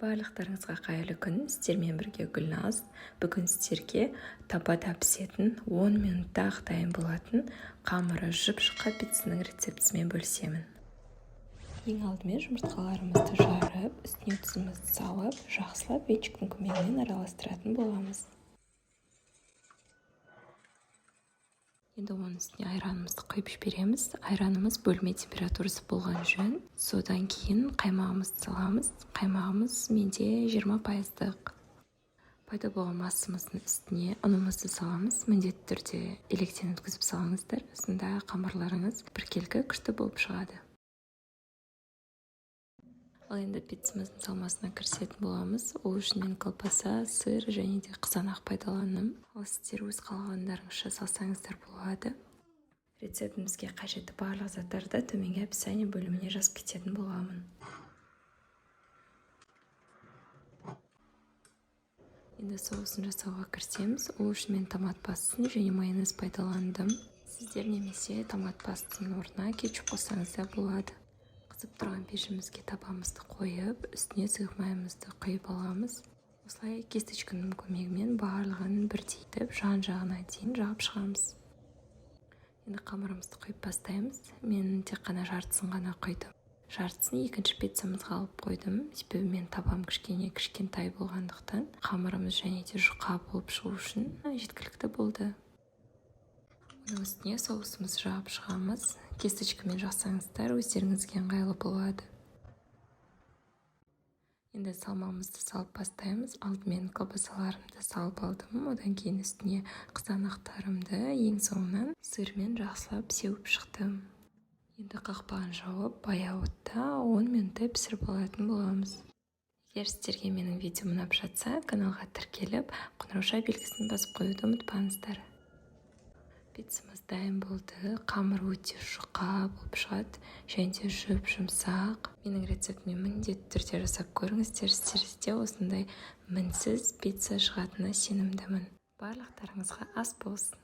Барлықтарыңызға қайырлы күн. Сіздермен бірге Гүлназ. Бүгін сіздерге тапада пісетін 10 минутта дайын болатын қамыры жұп-жұқа пиццаның рецептісімен бөлісемін. Ең алдымен жұмыртқаларымызды жарып, үстіне тұзымызды салып, жақсылап венчиктің көмегімен араластыратын боламыз. Енді оның үстіне айранымызды құйып жібереміз. Айранымыз бөлме температурасы болған жөн. Содан кейін қаймағымызды саламыз. Қаймағымыз менде 20%. Пайда болған массамыздың үстіне ұнымызды саламыз. Міндетті түрде електен өткізіп салыңыздар. Сонда қамырларыңыз біркелкі күшті болып шығады. Ал енді пиццамыздың салмасына кірісетін боламыз. Ол үшін мен колбаса, сыр және де қызанақ пайдаландым. Ал сіздер өз қалағандарыңызша салсаңыздар болады. Рецептімізге қажетті барлық заттарды төменгі описание бөліміне жазып кететін боламын. Енді соусын жасауға кірісеміз. Ол үшін мен томат пастасын және майонез пайдаландым. Сіздер немесе томат пастасының орнына кетчуп қоссаңыздар болады. Қызып тұрған пешімізге табамызды қойып, үстіне сұйық майымызды құйып аламыз. Осылай кесточканың көмегімен барлығын бірдей етіп, жан-жағына дейін жағып шығамыз. Енді қамырымызды құйып бастаймыз. Мен тек қана жартысын ғана құйдым. Жартысын екінші пиццамызға алып қойдым. Себебі мен табам кішкентай болғандықтан, қамырымыз және де жұқа болып шығу үшін жеткілікті болды. Оның үстіне соусымыз жағып шығамыз. Кесточкамен жақсаңыздар, өздеріңізге ыңғайлы болады. Енді салмамызды салып бастаймыз. Алдымен колбасаларымды салып алдым. Одан кейін үстіне қызанақтарымды, ең соңынан сырмен жақсылап сеуіп шықтым. Енді қақпағын жауып, баяу отта 10 минутта пісіріп алатын боламыз. Егер сіздерге менің видеом ұнап жатса, каналға тіркеліп, қоңырау белгісін басып қоюды ұмытпаңыздар. Пиццамыз дайын болды. Қамыр өте жұқа болып шығады, және де жұмсақ. Менің рецептіме міндетті түрде жасап көріңіздер. Сіздерде осындай мінсіз пицца шығатынына сенімдімін. Барлықтарыңызға ас болсын.